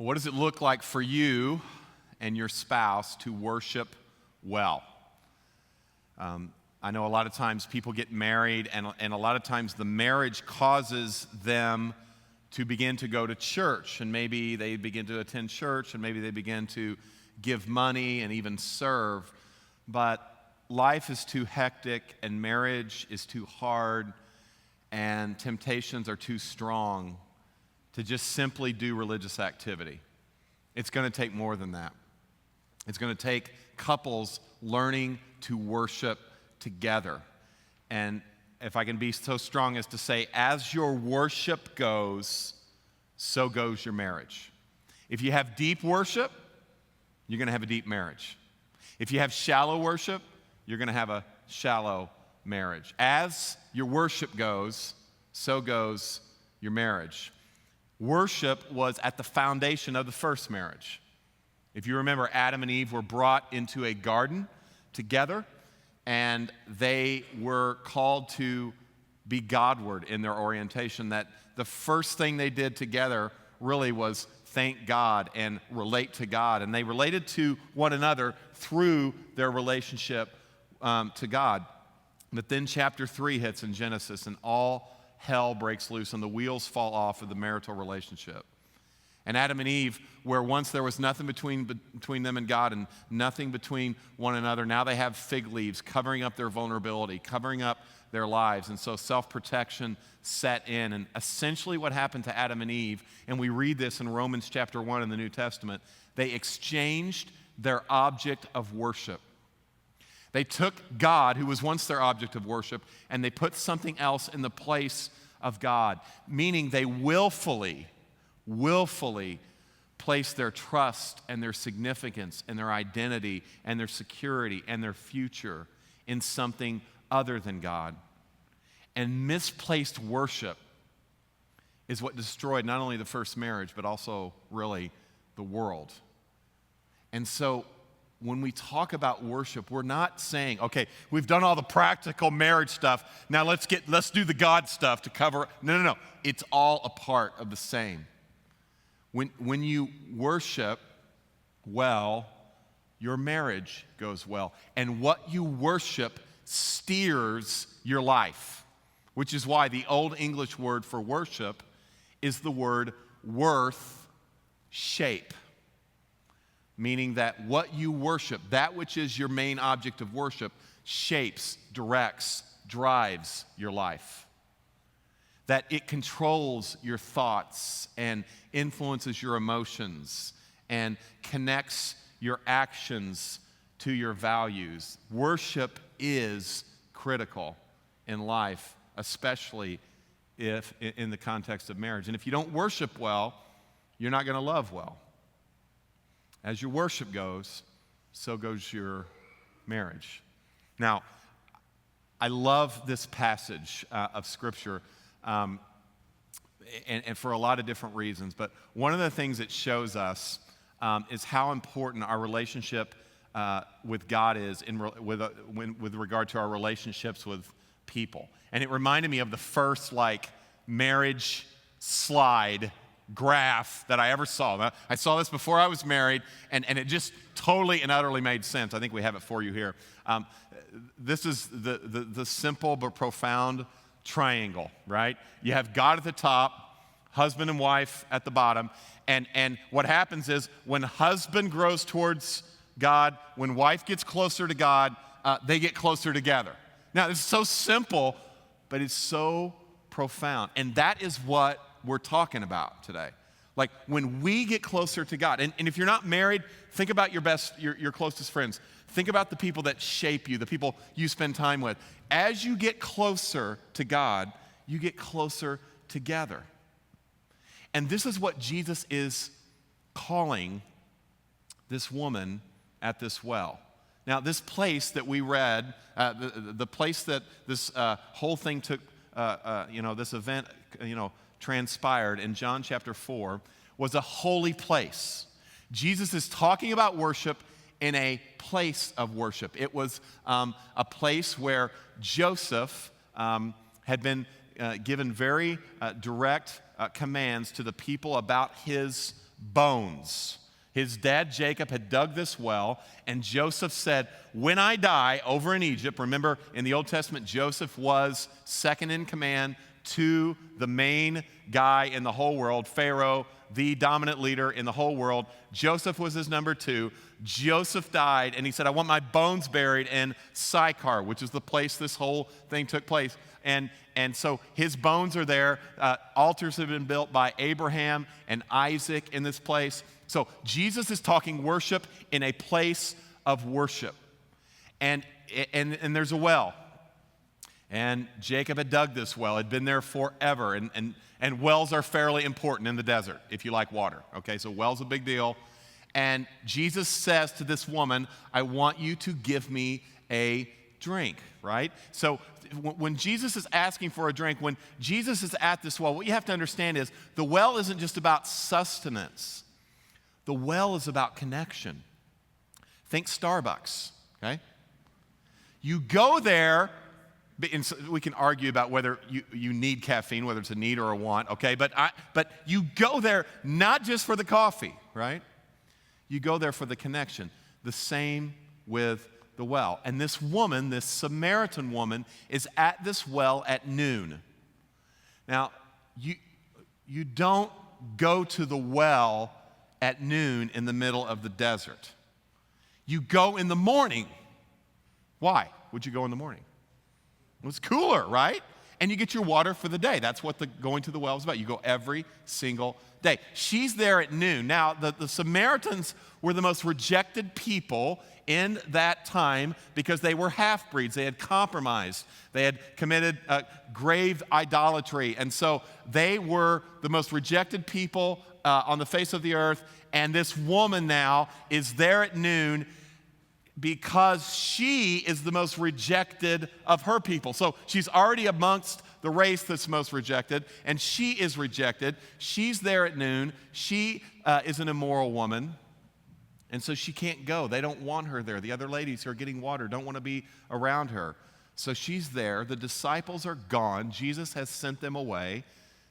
What does it look like for you and your spouse to worship well? I know a lot of times people get married, and a lot of times the marriage causes them to begin to go to church, and maybe they begin to attend church, and maybe they begin to give money and even serve, but life is too hectic, and marriage is too hard, and temptations are too strong to just simply do religious activity. It's going to take more than that. It's going to take couples learning to worship together. And if I can be so strong as to say, as your worship goes, so goes your marriage. If you have deep worship, you're going to have a deep marriage. If you have shallow worship, you're going to have a shallow marriage. As your worship goes, so goes your marriage. Worship was at the foundation of the first marriage. If you remember, Adam and Eve were brought into a garden together, and they were called to be Godward in their orientation, that the first thing they did together really was thank God and relate to God. And they related to one another through their relationship to God. But then chapter 3 hits in Genesis, and all hell breaks loose and the wheels fall off of the marital relationship. And Adam and Eve, where once there was nothing between them and God and nothing between one another, now they have fig leaves covering up their vulnerability, covering up their lives. And so self-protection set in. And essentially what happened to Adam and Eve, and we read this in Romans chapter 1 in the New Testament, they exchanged their object of worship. They took God, who was once their object of worship, and they put something else in the place of God, meaning they willfully place their trust and their significance and their identity and their security and their future in something other than God. And misplaced worship is what destroyed not only the first marriage, but also really the world. And so when we talk about worship, we're not saying, okay, we've done all the practical marriage stuff, now let's do the God stuff to cover. No. It's all a part of the same. When you worship well, your marriage goes well. And what you worship steers your life, which is why the Old English word for worship is the word worth shape. Meaning that what you worship, that which is your main object of worship, shapes, directs, drives your life. That it controls your thoughts and influences your emotions and connects your actions to your values. Worship is critical in life, especially if in the context of marriage. And if you don't worship well, you're not going to love well. As your worship goes, so goes your marriage. Now, I love this passage of Scripture, and for a lot of different reasons. But one of the things it shows us is how important our relationship with God is with regard to our relationships with people. And it reminded me of the first marriage slide graph that I ever saw. Now, I saw this before I was married, and it just totally and utterly made sense. I think we have it for you here. This is the simple but profound triangle, right? You have God at the top, husband and wife at the bottom, and what happens is when husband grows towards God, when wife gets closer to God, they get closer together. Now, it's so simple, but it's so profound, and that is what we're talking about today. Like when we get closer to God, and if you're not married, think about your closest friends. Think about the people that shape you, the people you spend time with. As you get closer to God, you get closer together. And this is what Jesus is calling this woman at this well. Now, this place that we read, the place that this whole thing took, this event, transpired in John chapter 4 was a holy place. Jesus is talking about worship in a place of worship. It was a place where Joseph had been given very direct commands to the people about his bones. His dad Jacob had dug this well, and Joseph said, when I die over in Egypt, remember in the Old Testament, Joseph was second in command to the main guy in the whole world, Pharaoh, the dominant leader in the whole world. Joseph was his number two. Joseph died, and he said, I want my bones buried in Sychar, which is the place this whole thing took place. And so his bones are there. Altars have been built by Abraham and Isaac in this place. So Jesus is talking worship in a place of worship. And there's a well. And Jacob had dug this well. It had been there forever. And wells are fairly important in the desert if you like water. Okay, so wells a big deal. And Jesus says to this woman, I want you to give me a drink, right? So when Jesus is asking for a drink, when Jesus is at this well, what you have to understand is the well isn't just about sustenance. The well is about connection. Think Starbucks, okay? You go there, and we can argue about whether you need caffeine, whether it's a need or a want, okay? But you go there not just for the coffee, right? You go there for the connection. The same with the well. And this woman, this Samaritan woman, is at this well at noon. Now, you don't go to the well at noon in the middle of the desert. You go in the morning. Why would you go in the morning? It was cooler, right? And you get your water for the day. That's what going to the well is about. You go every single day. She's there at noon. Now, the Samaritans were the most rejected people in that time because they were half-breeds. They had compromised. They had committed grave idolatry. And so they were the most rejected people on the face of the earth. And this woman now is there at noon because she is the most rejected of her people. So she's already amongst the race that's most rejected, and she is rejected. She's there at noon. She is an immoral woman, and so she can't go. They don't want her there. The other ladies who are getting water don't want to be around her. So she's there. The disciples are gone. Jesus has sent them away.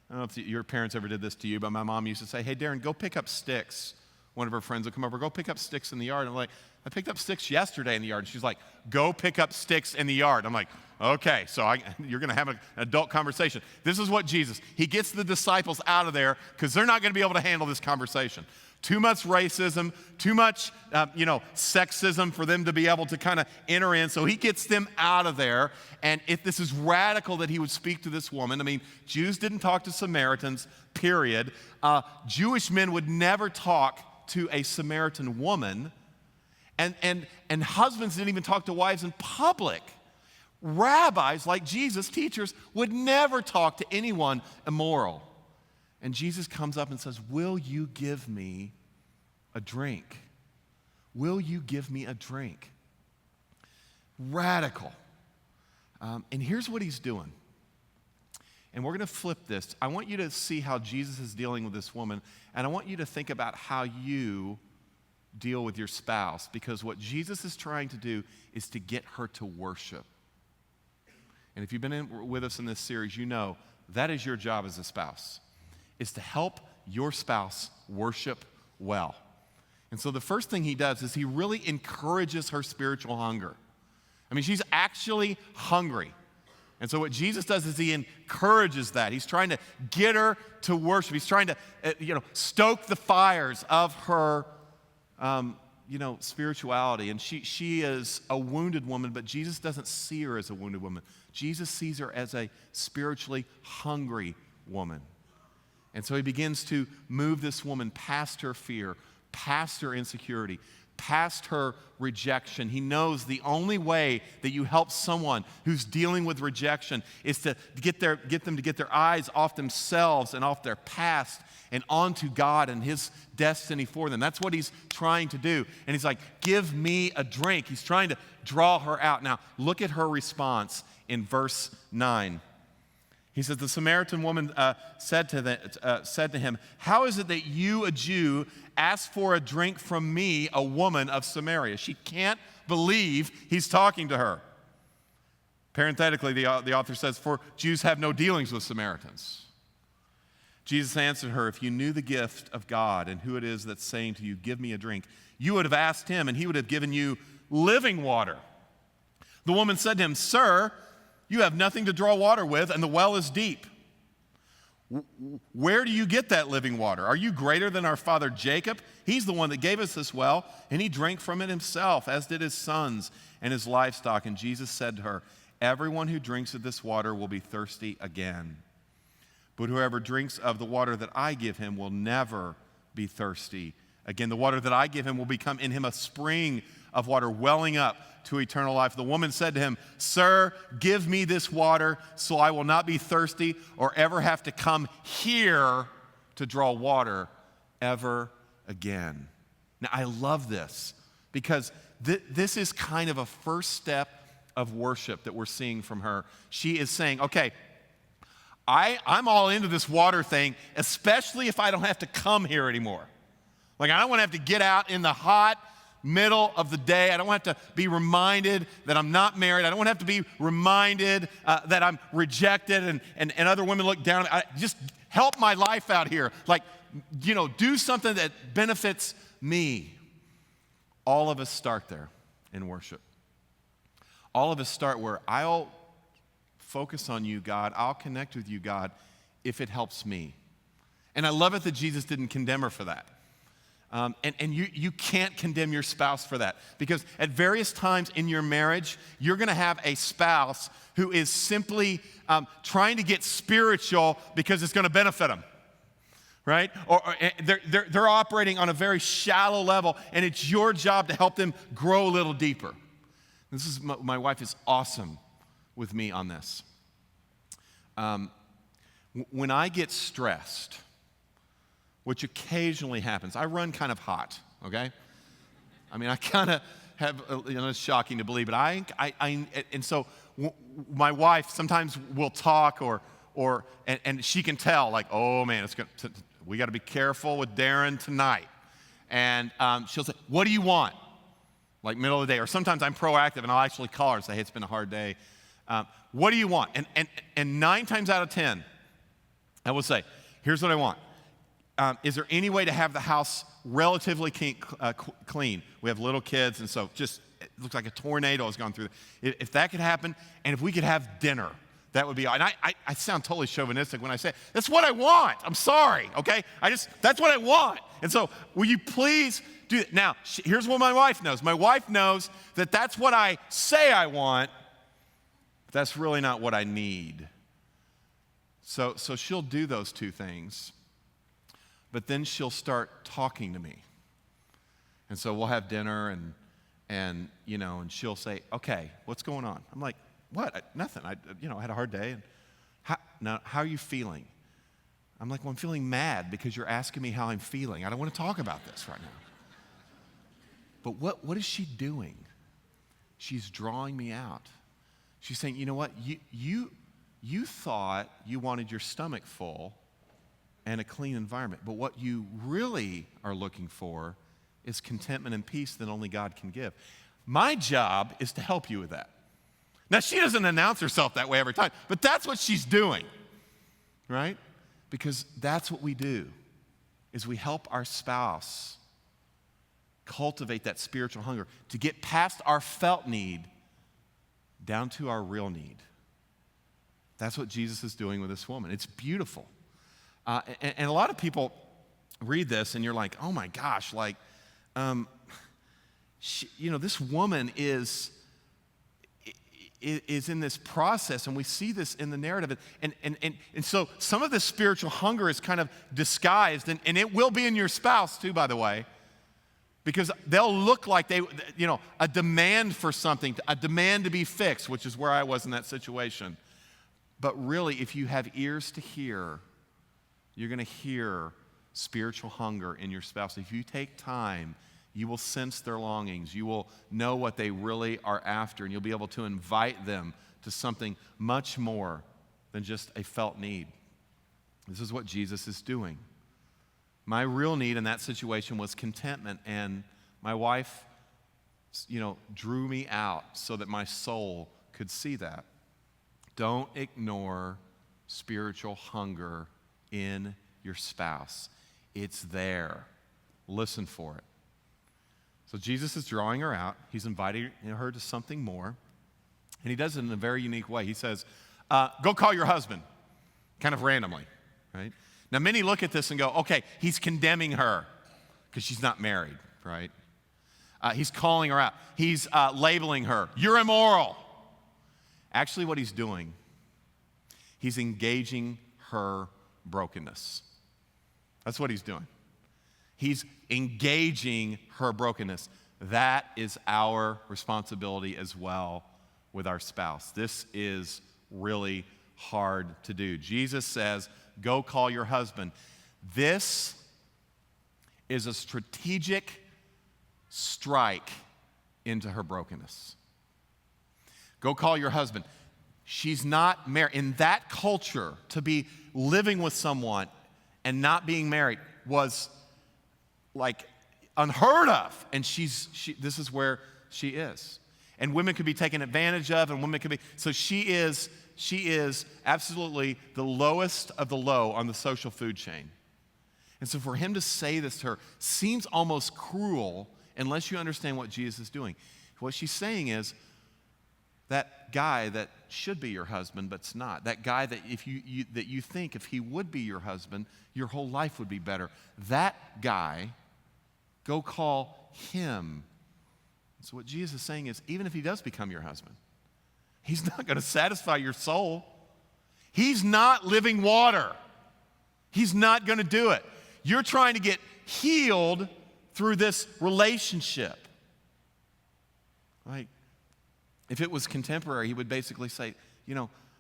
I don't know if your parents ever did this to you, but my mom used to say, hey, Darrin, go pick up sticks. One of her friends would come over, go pick up sticks in the yard. I'm like, I picked up sticks yesterday in the yard. And she's like, go pick up sticks in the yard. I'm like, okay, so you're going to have an adult conversation. This is what Jesus, he gets the disciples out of there because they're not going to be able to handle this conversation. Too much racism, too much, sexism for them to be able to kind of enter in. So he gets them out of there. And if this is radical that he would speak to this woman. I mean, Jews didn't talk to Samaritans, period. Jewish men would never talk to a Samaritan woman. And husbands didn't even talk to wives in public. Rabbis, like Jesus, teachers, would never talk to anyone immoral. And Jesus comes up and says, will you give me a drink? Will you give me a drink? Radical. And here's what he's doing. And we're going to flip this. I want you to see how Jesus is dealing with this woman, and I want you to think about how you deal with your spouse, because what Jesus is trying to do is to get her to worship. And if you've been with us in this series, you know that is your job as a spouse, is to help your spouse worship well. And so the first thing he does is he really encourages her spiritual hunger. I mean, she's actually hungry. And so what Jesus does is he encourages that. He's trying to get her to worship. He's trying to, stoke the fires of her spirituality. And she is a wounded woman, but Jesus doesn't see her as a wounded woman. Jesus sees her as a spiritually hungry woman. And so he begins to move this woman past her fear, past her insecurity, past her rejection. He knows the only way that you help someone who's dealing with rejection is to get them to get their eyes off themselves and off their past and onto God and his destiny for them. That's what he's trying to do. And he's like, give me a drink. He's trying to draw her out. Now, look at her response in verse 9. He says, the Samaritan woman said to him, how is it that you, a Jew, ask for a drink from me, a woman of Samaria? She can't believe he's talking to her. Parenthetically, the author says, for Jews have no dealings with Samaritans. Jesus answered her, if you knew the gift of God and who it is that's saying to you, give me a drink, you would have asked him and he would have given you living water. The woman said to him, sir, you have nothing to draw water with and the well is deep. Where do you get that living water? Are you greater than our father Jacob? He's the one that gave us this well, and he drank from it himself, as did his sons and his livestock. And Jesus said to her, everyone who drinks of this water will be thirsty again. But whoever drinks of the water that I give him will never be thirsty again. The water that I give him will become in him a spring of water welling up to eternal life. The woman said to him, sir, give me this water so I will not be thirsty or ever have to come here to draw water ever again. Now, I love this because this is kind of a first step of worship that we're seeing from her. She is saying, okay, I'm all into this water thing, especially if I don't have to come here anymore. Like, I don't want to have to get out in the hot middle of the day. I don't have to be reminded that I'm not married. I don't want to have to be reminded that I'm rejected and other women look down. Just help my life out here. Like, do something that benefits me. All of us start there in worship. All of us start where I'll focus on you, God. I'll connect with you, God, if it helps me. And I love it that Jesus didn't condemn her for that. And you can't condemn your spouse for that, because at various times in your marriage, you're going to have a spouse who is simply trying to get spiritual because it's going to benefit them, right? Or they're operating on a very shallow level, and it's your job to help them grow a little deeper. This is my wife is awesome with me on this. When I get stressed, which occasionally happens. I run kind of hot, okay? I mean, I kind of have, it's shocking to believe, but and so my wife sometimes will talk and she can tell, like, oh man, we got to be careful with Darrin tonight. And she'll say, what do you want? Like middle of the day. Or sometimes I'm proactive and I'll actually call her and say, hey, it's been a hard day. What do you want? And 9 times out of 10, I will say, here's what I want. Is there any way to have the house relatively clean? We have little kids, and so it looks like a tornado has gone through. If that could happen, and if we could have dinner, that would be, and I sound totally chauvinistic when I say, that's what I want. I'm sorry, okay? That's what I want. And so will you please do that? Now, here's what my wife knows. My wife knows that that's what I say I want, but that's really not what I need. So she'll do those two things. But then she'll start talking to me. And so we'll have dinner and she'll say, okay, what's going on? I'm like, what? Nothing. I had a hard day. And how are you feeling? I'm like, well, I'm feeling mad because you're asking me how I'm feeling. I don't want to talk about this right now. But what is she doing? She's drawing me out. She's saying, you know what? You thought you wanted your stomach full and a clean environment. But what you really are looking for is contentment and peace that only God can give. My job is to help you with that. Now, she doesn't announce herself that way every time, but that's what she's doing, right? Because that's what we do, is we help our spouse cultivate that spiritual hunger to get past our felt need down to our real need. That's what Jesus is doing with this woman. It's beautiful. And a lot of people read this and you're like, oh my gosh, like, this woman is in this process, and we see this in the narrative. And so some of this spiritual hunger is kind of disguised, and it will be in your spouse too, by the way, because they'll look like a demand for something, a demand to be fixed, which is where I was in that situation. But really, if you have ears to hear, you're going to hear spiritual hunger in your spouse. If you take time, you will sense their longings. You will know what they really are after, and you'll be able to invite them to something much more than just a felt need. This is what Jesus is doing. My real need in that situation was contentment, and my wife, drew me out so that my soul could see that. Don't ignore spiritual hunger in your spouse. It's there. Listen for it. So Jesus is drawing her out. He's inviting her to something more. And he does it in a very unique way. He says, go call your husband, kind of randomly, right? Now, many look at this and go, okay, he's condemning her because she's not married, right? He's calling her out. He's labeling her. You're immoral. Actually, what he's doing, he's engaging her brokenness. That's what he's doing. He's engaging her brokenness. That is our responsibility as well with our spouse. This is really hard to do. Jesus says, go call your husband. This is a strategic strike into her brokenness. Go call your husband. She's not married. In that culture, to be living with someone and not being married was like unheard of. And this is where she is. And women could be taken advantage of, and women could be, so she is absolutely the lowest of the low on the social food chain. And so for him to say this to her seems almost cruel unless you understand what Jesus is doing. What she's saying is, that guy that should be your husband but's not, that guy that that you think if he would be your husband, your whole life would be better, that guy, go call him. So what Jesus is saying is, even if he does become your husband, he's not going to satisfy your soul. He's not living water. He's not going to do it. You're trying to get healed through this relationship. Like, if it was contemporary, he would basically say,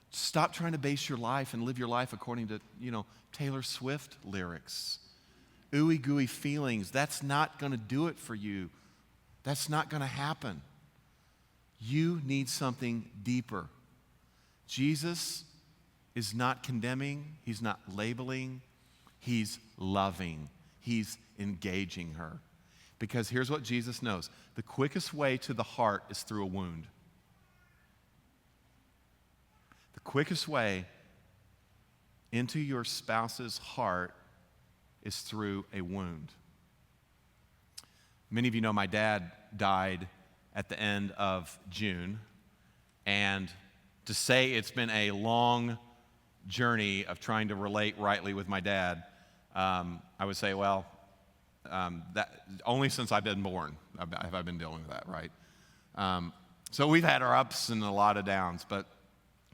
stop trying to base your life and live your life according to, Taylor Swift lyrics. Ooey gooey feelings. That's not going to do it for you. That's not going to happen. You need something deeper. Jesus is not condemning. He's not labeling. He's loving. He's engaging her. Because here's what Jesus knows. The quickest way to the heart is through a wound. The quickest way into your spouse's heart is through a wound. Many of you know my dad died at the end of June. And to say it's been a long journey of trying to relate rightly with my dad, I would say, that only since I've been born have I been dealing with that, right? So we've had our ups and a lot of downs, but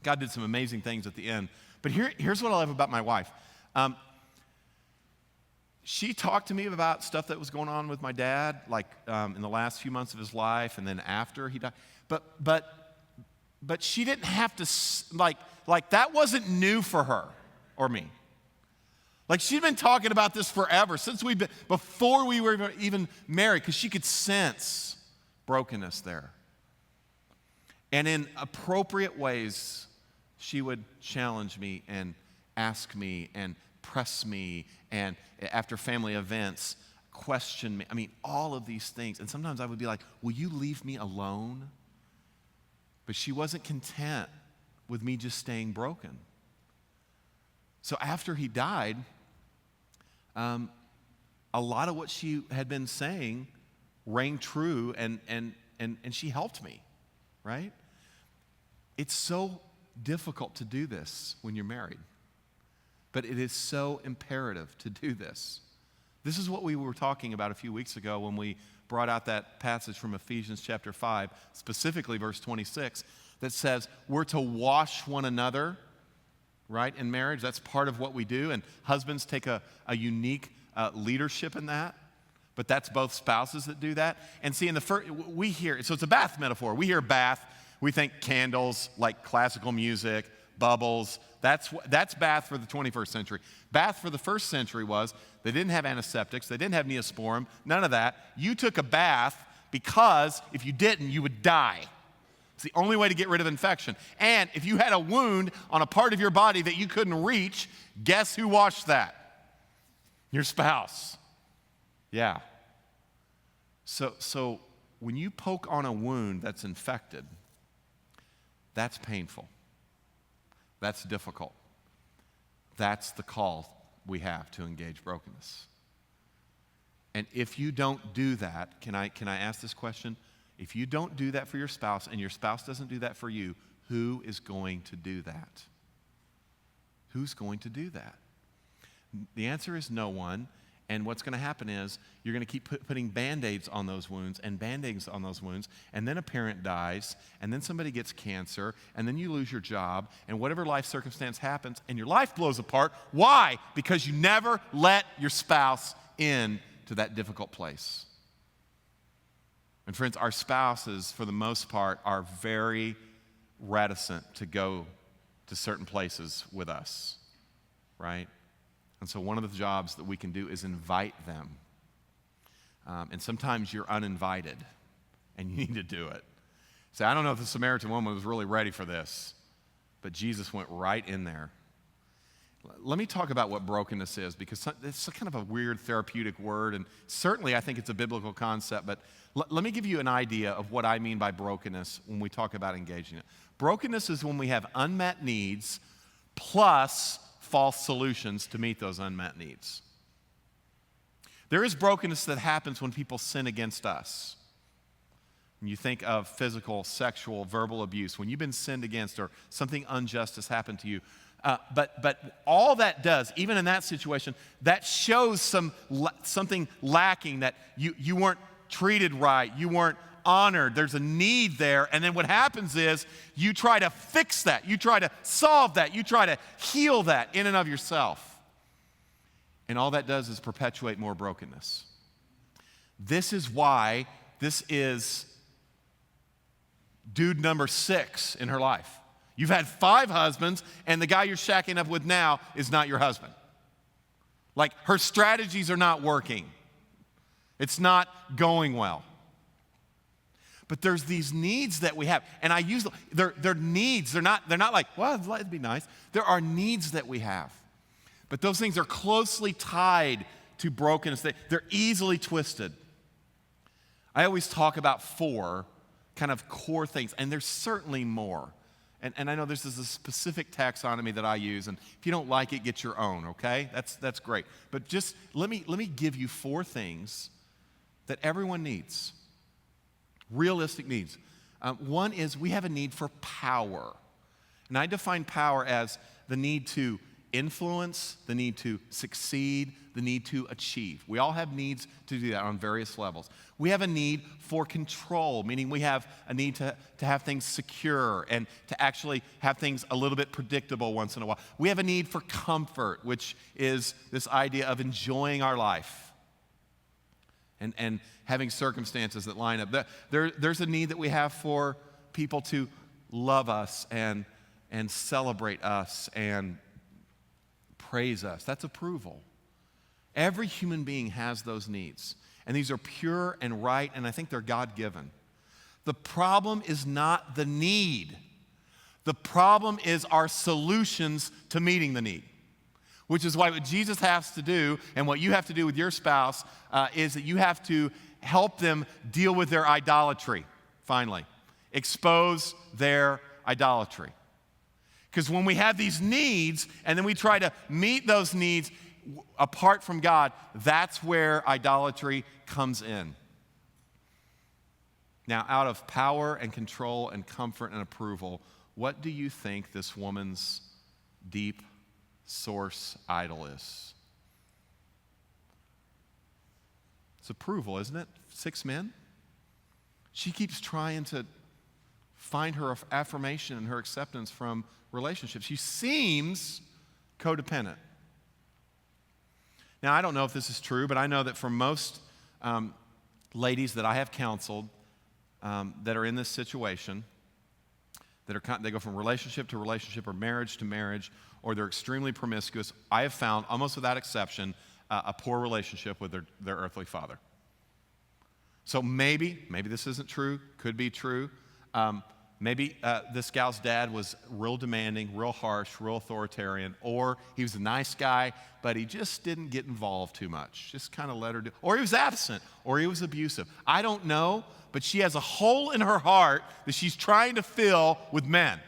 God did some amazing things at the end. But here's what I love about my wife. She talked to me about stuff that was going on with my dad, like in the last few months of his life and then after he died. But she didn't have to, like that wasn't new for her or me. Like she'd been talking about this forever, before we were even married, because she could sense brokenness there. And in appropriate ways, she would challenge me and ask me and press me, and after family events, question me. I mean, all of these things. And sometimes I would be like, will you leave me alone? But she wasn't content with me just staying broken. So after he died, a lot of what she had been saying rang true, and she helped me, right? It's so difficult to do this when you're married, but it is so imperative to do this. This is what we were talking about a few weeks ago when we brought out that passage from Ephesians chapter 5, specifically verse 26, that says we're to wash one another, right, in marriage. That's part of what we do, and husbands take a unique leadership in that, but that's both spouses that do that. And see, in the first, we hear, so it's a bath metaphor. We hear bath, we think candles, like classical music, bubbles. That's bath for the 21st century. Bath for the first century was, they didn't have antiseptics, they didn't have Neosporin, none of that. You took a bath because if you didn't, you would die. It's the only way to get rid of infection. And if you had a wound on a part of your body that you couldn't reach, guess who washed that? Your spouse. Yeah. So when you poke on a wound that's infected, that's painful. That's difficult. That's the call. we have to engage brokenness. And if you don't do that, can I ask this question? If you don't do that for your spouse and your spouse doesn't do that for you, who is going to do that? Who's going to do that? The answer is no one. And what's going to happen is you're going to keep putting Band-Aids on those wounds and Band-Aids on those wounds, and then a parent dies, and then somebody gets cancer, and then you lose your job, and whatever life circumstance happens, and your life blows apart. Why? Because you never let your spouse in to that difficult place. And friends, our spouses, for the most part, are very reticent to go to certain places with us, right? And so one of the jobs that we can do is invite them. And sometimes you're uninvited, and you need to do it. So I don't know if the Samaritan woman was really ready for this, but Jesus went right in there. Let me talk about what brokenness is, because it's kind of a weird therapeutic word, and certainly I think it's a biblical concept, but let me give you an idea of what I mean by brokenness when we talk about engaging it. Brokenness is when we have unmet needs plus false solutions to meet those unmet needs. There is brokenness that happens when people sin against us. When you think of physical, sexual, verbal abuse, when you've been sinned against or something unjust has happened to you. But all that does, even in that situation, that shows something lacking, that you weren't treated right, you weren't honored, there's a need there, and then what happens is you try to fix that, you try to solve that, you try to heal that in and of yourself. And all that does is perpetuate more brokenness. This is why this is dude number 6 in her life. You've had 5 husbands, and the guy you're shacking up with now is not your husband. Like, her strategies are not working. It's not going well. But there's these needs that we have, and I use they're needs. They're not like, well, it'd be nice. There are needs that we have, but those things are closely tied to brokenness. They're easily twisted. I always talk about 4 kind of core things, and there's certainly more. And I know this is a specific taxonomy that I use, and if you don't like it, get your own, okay? That's great. But just let me give you 4 things that everyone needs. Realistic needs. One is we have a need for power. And I define power as the need to influence, the need to succeed, the need to achieve. We all have needs to do that on various levels. We have a need for control, meaning we have a need to have things secure and to actually have things a little bit predictable once in a while. We have a need for comfort, which is this idea of enjoying our life and having circumstances that line up. There's a need that we have for people to love us and celebrate us and praise us. That's approval. Every human being has those needs. And these are pure and right, and I think they're God-given. The problem is not the need. The problem is our solutions to meeting the need. Which is why what Jesus has to do and what you have to do with your spouse is that you have to help them deal with their idolatry, finally. Expose their idolatry. Because when we have these needs and then we try to meet those needs apart from God, that's where idolatry comes in. Now, out of power and control and comfort and approval, what do you think this woman's deep source idol is? It's approval, isn't it? 6 men. She keeps trying to find her affirmation and her acceptance from relationships. She seems codependent. Now, I don't know if this is true, but I know that for most ladies that I have counseled that are in this situation, they go from relationship to relationship or marriage to marriage, or they're extremely promiscuous, I have found, almost without exception, a poor relationship with their earthly father. So maybe this isn't true, could be true. Maybe this gal's dad was real demanding, real harsh, real authoritarian, or he was a nice guy, but he just didn't get involved too much, just kind of let her do, or he was absent, or he was abusive. I don't know, but she has a hole in her heart that she's trying to fill with men.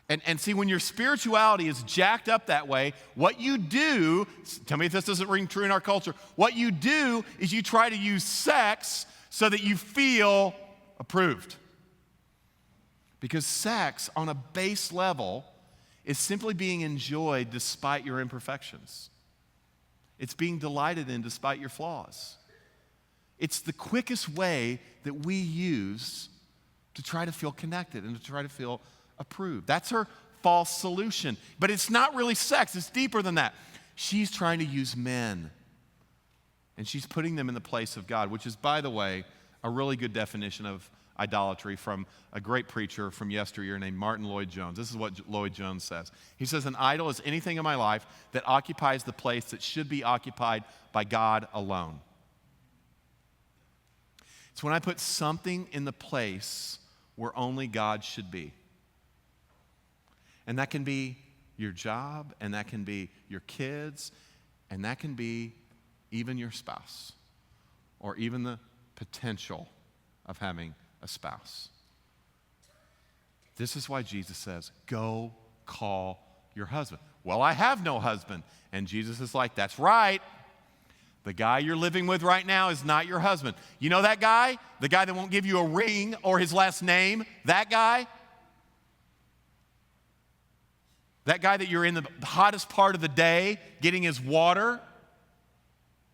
And see, when your spirituality is jacked up that way, what you do, tell me if this doesn't ring true in our culture, what you do is you try to use sex so that you feel approved. Because sex, on a base level, is simply being enjoyed despite your imperfections. It's being delighted in despite your flaws. It's the quickest way that we use to try to feel connected and to try to feel approved. That's her false solution. But it's not really sex. It's deeper than that. She's trying to use men. And she's putting them in the place of God, which is, by the way, a really good definition of idolatry from a great preacher from yesteryear named Martin Lloyd-Jones. This is what Lloyd-Jones says. He says, an idol is anything in my life that occupies the place that should be occupied by God alone. It's when I put something in the place where only God should be. And that can be your job, and that can be your kids, and that can be even your spouse, or even the potential of having a spouse. This is why Jesus says, go call your husband. Well, I have no husband. And Jesus is like, that's right. The guy you're living with right now is not your husband. You know that guy? The guy that won't give you a ring or his last name? That guy? That guy that you're in the hottest part of the day getting his water?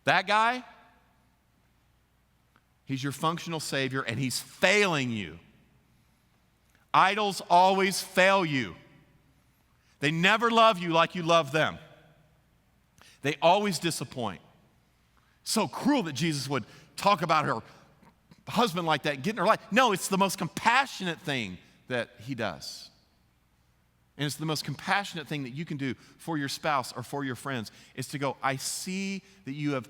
That guy? He's your functional savior, and he's failing you. Idols always fail you. They never love you like you love them. They always disappoint. So cruel that Jesus would talk about her husband like that and get in her life. No, it's the most compassionate thing that he does. And it's the most compassionate thing that you can do for your spouse or for your friends is to go, I see that you have,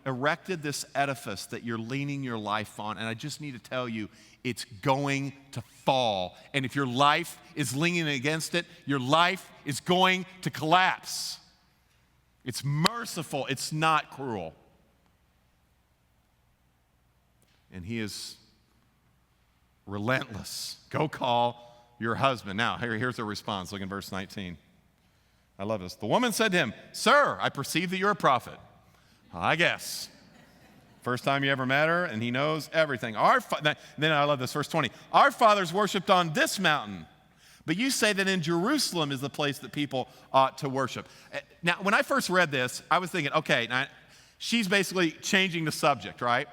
erected this edifice that you're leaning your life on, and I just need to tell you, it's going to fall. And if your life is leaning against it, your life is going to collapse. It's merciful. It's not cruel. And he is relentless. Go call your husband. Now, here's the response. Look in verse 19. I love this. The woman said to him, Sir, I perceive that you're a prophet. I guess. First time you ever met her, and he knows everything. Then I love this, verse 20. Our fathers worshipped on this mountain, but you say that in Jerusalem is the place that people ought to worship. Now, when I first read this, I was thinking, okay, now, she's basically changing the subject, right?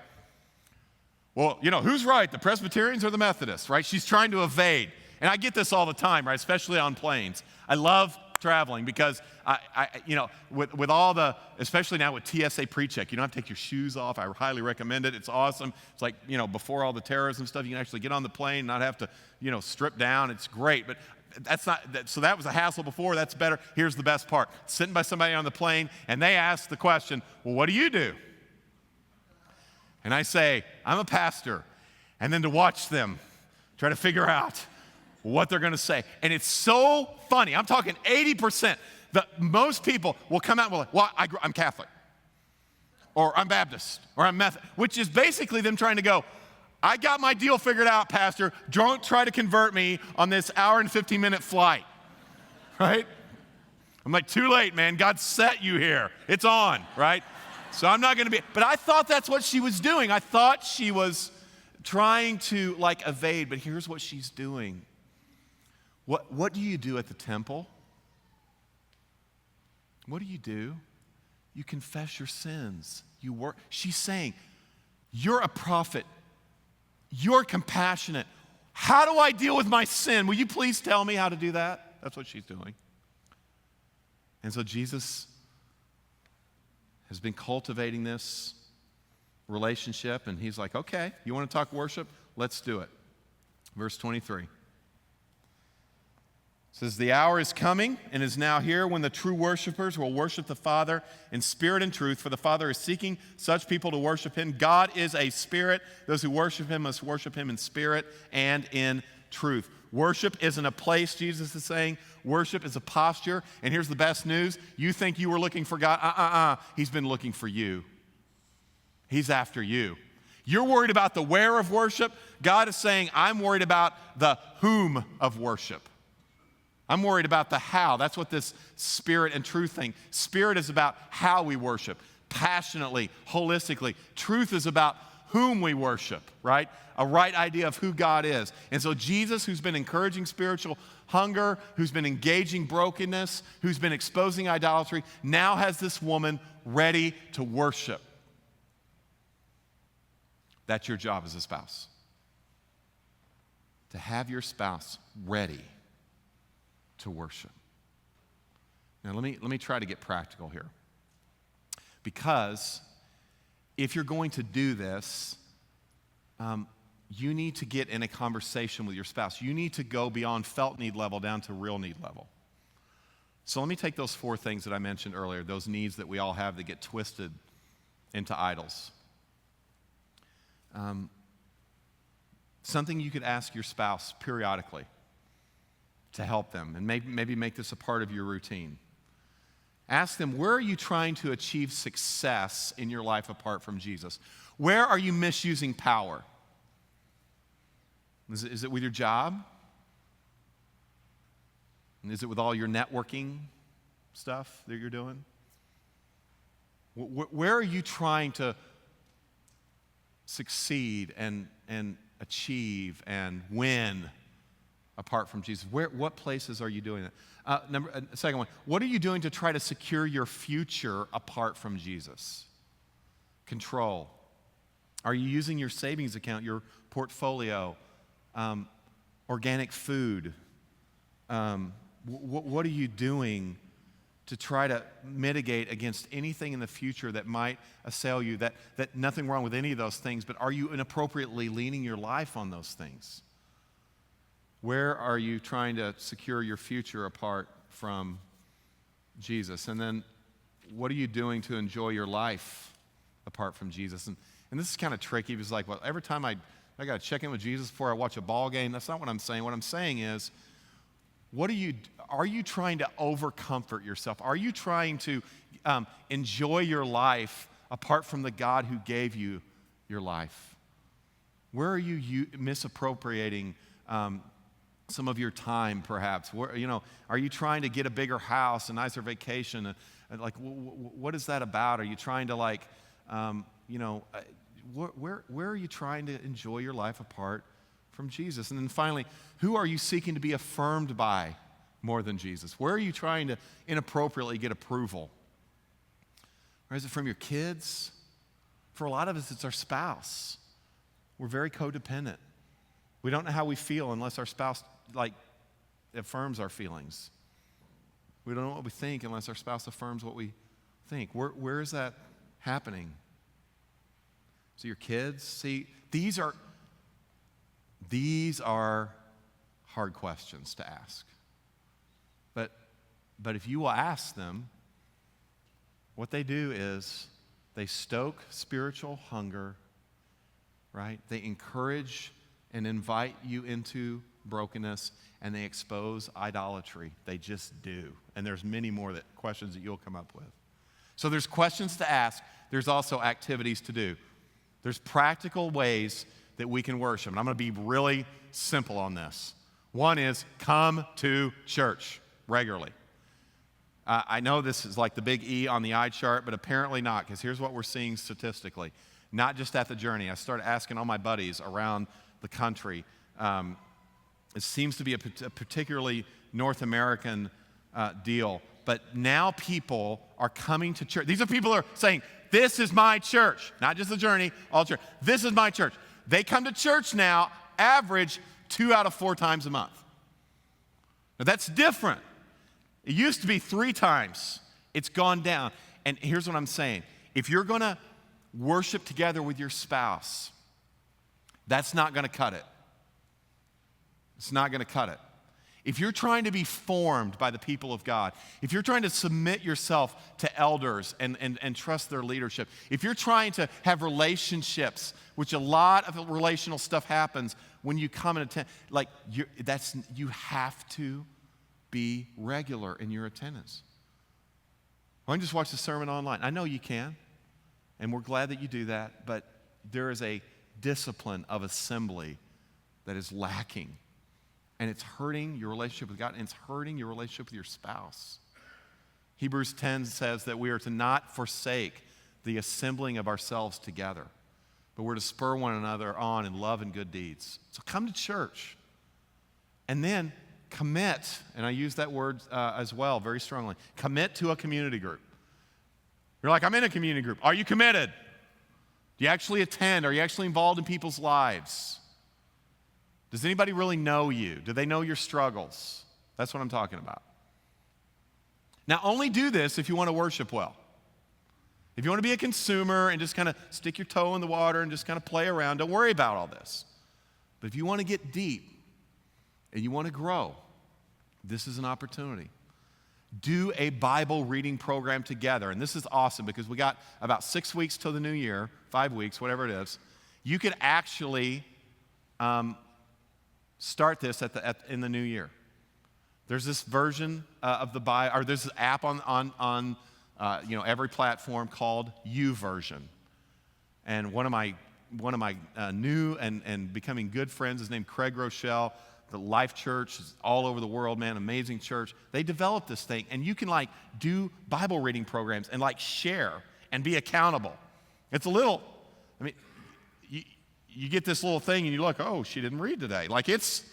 Well, who's right, the Presbyterians or the Methodists, right? She's trying to evade. And I get this all the time, right? Especially on planes. I love traveling because with all the, especially now with TSA PreCheck, you don't have to take your shoes off. I highly recommend it. It's awesome. It's like, before all the terrorism stuff, you can actually get on the plane and not have to, strip down. It's great. But so that was a hassle before. That's better. Here's the best part. Sitting by somebody on the plane, and they ask the question, well, what do you do? And I say, I'm a pastor. And then to watch them try to figure out what they're going to say. And it's so funny. I'm talking 80%. Most people will come out and be like, well, I'm Catholic. Or I'm Baptist. Or I'm Methodist. Which is basically them trying to go, I got my deal figured out, Pastor. Don't try to convert me on this hour and 15-minute flight. Right? I'm like, too late, man. God set you here. It's on, right? So I'm not going to be. But I thought that's what she was doing. I thought she was trying to evade. But here's what she's doing. What do you do at the temple? What do? You confess your sins. You work. She's saying, you're a prophet. You're compassionate. How do I deal with my sin? Will you please tell me how to do that? That's what she's doing. And so Jesus has been cultivating this relationship, and he's like, okay, you want to talk worship? Let's do it. Verse 23. It says, the hour is coming and is now here when the true worshipers will worship the Father in spirit and truth, for the Father is seeking such people to worship him. God is a spirit. Those who worship him must worship him in spirit and in truth. Worship isn't a place, Jesus is saying. Worship is a posture. And here's the best news. You think you were looking for God? He's been looking for you. He's after you. You're worried about the where of worship. God is saying, I'm worried about the whom of worship. I'm worried about the how. That's what this spirit and truth thing. Spirit is about how we worship, passionately, holistically. Truth is about whom we worship, right? A right idea of who God is. And so Jesus, who's been encouraging spiritual hunger, who's been engaging brokenness, who's been exposing idolatry, now has this woman ready to worship. That's your job as a spouse. To have your spouse ready to worship. Now let me try to get practical here. Because if you're going to do this, you need to get in a conversation with your spouse. You need to go beyond felt need level down to real need level. So let me take those 4 things that I mentioned earlier, those needs that we all have that get twisted into idols. Something you could ask your spouse periodically to help them, and maybe make this a part of your routine. Ask them, where are you trying to achieve success in your life apart from Jesus? Where are you misusing power? Is it with your job? And is it with all your networking stuff that you're doing? Where are you trying to succeed and achieve and win apart from Jesus? What places are you doing that? Second one, what are you doing to try to secure your future apart from Jesus? Control. Are you using your savings account, your portfolio, organic food? What are you doing to try to mitigate against anything in the future that might assail you? That nothing wrong with any of those things, but are you inappropriately leaning your life on those things? Where are you trying to secure your future apart from Jesus? And then what are you doing to enjoy your life apart from Jesus? And this is kind of tricky. It's like, well, every time I got to check in with Jesus before I watch a ball game. That's not what I'm saying. What I'm saying is, are you trying to overcomfort yourself? Are you trying to enjoy your life apart from the God who gave you your life? Where are you misappropriating some of your time, perhaps? Are you trying to get a bigger house, a nicer vacation? What is that about? Are you trying to where are you trying to enjoy your life apart from Jesus? And then finally, who are you seeking to be affirmed by more than Jesus? Where are you trying to inappropriately get approval? Or is it from your kids? For a lot of us, it's our spouse. We're very codependent. We don't know how we feel unless our spouse affirms our feelings. We don't know what we think unless our spouse affirms what we think. Where is that happening? So your kids, see, these are hard questions to ask. But if you will ask them, what they do is they stoke spiritual hunger, right? They encourage and invite you into brokenness, and they expose idolatry. They just do. And there's many more questions that you'll come up with. So there's questions to ask. There's also activities to do. There's practical ways that we can worship. And I'm going to be really simple on this. One is come to church regularly. I know this is like the big E on the eye chart, but apparently not, because here's what we're seeing statistically. Not just at the Journey. I started asking all my buddies around the country. It seems to be a particularly North American deal. But now people are coming to church. These are people who are saying, this is my church. Not just the Journey, all church. This is my church. They come to church now, average 2 out of 4 times a month. Now that's different. It used to be 3 times. It's gone down. And here's what I'm saying. If you're going to worship together with your spouse, that's not going to cut it. It's not going to cut it. If you're trying to be formed by the people of God, if you're trying to submit yourself to elders and trust their leadership, if you're trying to have relationships, which a lot of relational stuff happens when you come and attend, you have to be regular in your attendance. Well, I can just watch the sermon online. I know you can, and we're glad that you do that, but there is a discipline of assembly that is lacking And it's hurting your relationship with God, and it's hurting your relationship with your spouse. Hebrews 10 says that we are to not forsake the assembling of ourselves together, but we're to spur one another on in love and good deeds. So come to church, and then commit, and I use that word as well very strongly, commit to a community group. You're like, I'm in a community group. Are you committed? Do you actually attend? Are you actually involved in people's lives? Does anybody really know you? Do they know your struggles? That's what I'm talking about. Now, only do this if you want to worship well. If you want to be a consumer and just kind of stick your toe in the water and just kind of play around, don't worry about all this. But if you want to get deep and you want to grow, this is an opportunity. Do a Bible reading program together. And this is awesome because we got about 6 weeks till the new year, 5 weeks, whatever it is. You could actually start this in the new year. There's this version of the Bible, or there's an app on every platform called YouVersion. And one of my new and becoming good friends is named Craig Rochelle. The Life Church is all over the world, man, amazing church. They developed this thing, and you can do Bible reading programs and share and be accountable. It's a little, you get this little thing and you look, oh, she didn't read today. It's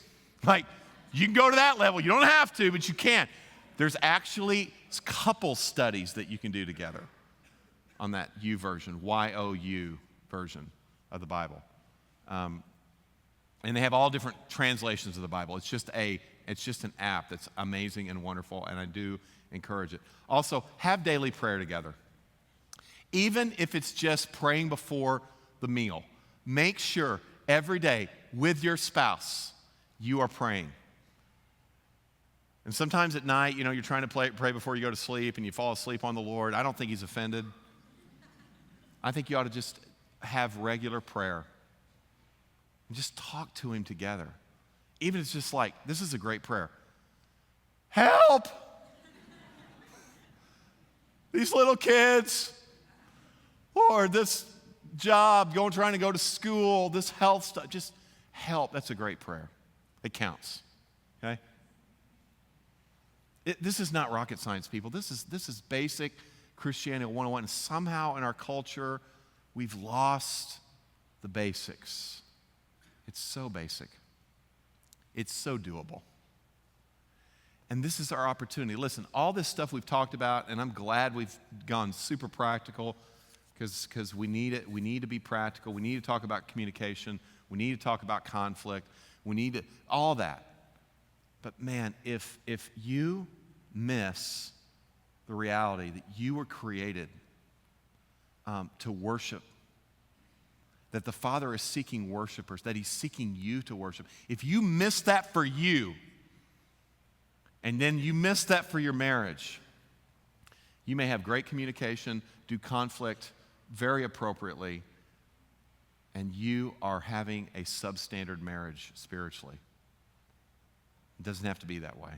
you can go to that level. You don't have to, but you can. There's actually couple studies that you can do together on that YouVersion, Y-O-U version of the Bible. And they have all different translations of the Bible. It's just an app that's amazing and wonderful, and I do encourage it. Also, have daily prayer together. Even if it's just praying before the meal, make sure every day with your spouse you are praying. And sometimes at night, you're trying to pray before you go to sleep and you fall asleep on the Lord. I don't think he's offended. I think you ought to just have regular prayer. And just talk to him together. Even if it's just this is a great prayer. Help! These little kids, or this job, trying to go to school, this health stuff, just help. That's a great prayer. It counts, okay? This is not rocket science, people. This is basic Christianity 101. And somehow in our culture, we've lost the basics. It's so basic. It's so doable. And this is our opportunity. Listen, all this stuff we've talked about, and I'm glad we've gone super practical because we need it. We need to be practical. We need to talk about communication. We need to talk about conflict. We need to, all that. But man, if you miss the reality that you were created to worship, that the Father is seeking worshipers, that he's seeking you to worship. If you miss that for you, and then you miss that for your marriage, you may have great communication, do conflict very appropriately, and you are having a substandard marriage spiritually. It doesn't have to be that way.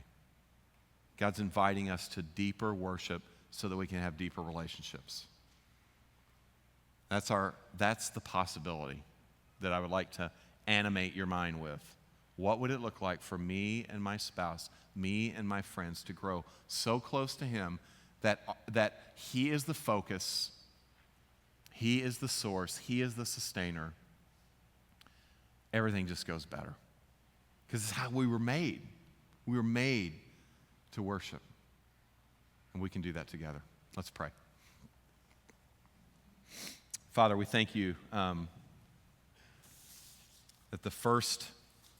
God's inviting us to deeper worship so that we can have deeper relationships. That's the possibility that I would like to animate your mind with. What would it look like for me and my spouse, me and my friends to grow so close to him that he is the focus, he is the source, he is the sustainer. Everything just goes better. Because it's how we were made. We were made to worship. And we can do that together. Let's pray. Father, we thank you that the first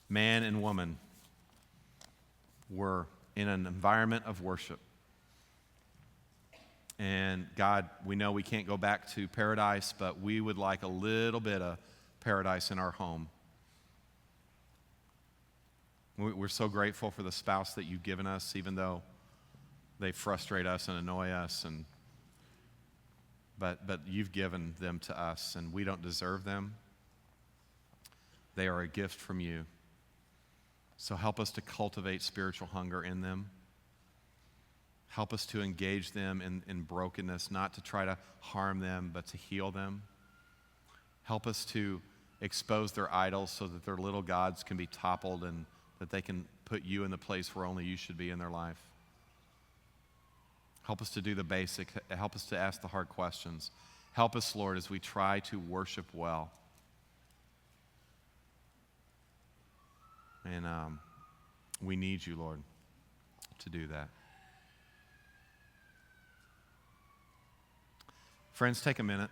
man and woman were in an environment of worship. And God, we know we can't go back to paradise, but we would like a little bit of paradise in our home. We're so grateful for the spouse that you've given us, even though they frustrate us and annoy us, but you've given them to us, and we don't deserve them. They are a gift from you. So help us to cultivate spiritual hunger in them. Help us to engage them in brokenness, not to try to harm them, but to heal them. Help us to expose their idols so that their little gods can be toppled and that they can put you in the place where only you should be in their life. Help us to do the basic. Help us to ask the hard questions. Help us, Lord, as we try to worship well. And we need you, Lord, to do that. Friends, take a minute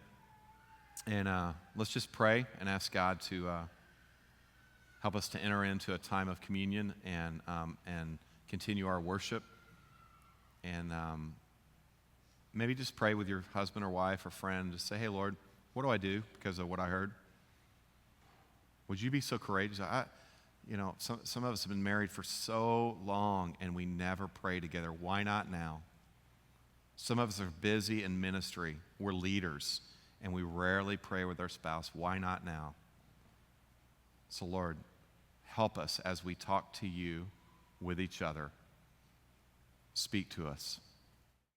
and let's just pray and ask God to help us to enter into a time of communion and continue our worship. And maybe just pray with your husband or wife or friend. Just say, hey, Lord, what do I do because of what I heard? Would you be so courageous? Some of us have been married for so long and we never pray together. Why not now? Some of us are busy in ministry. We're leaders, and we rarely pray with our spouse. Why not now? So, Lord, help us as we talk to you with each other. Speak to us.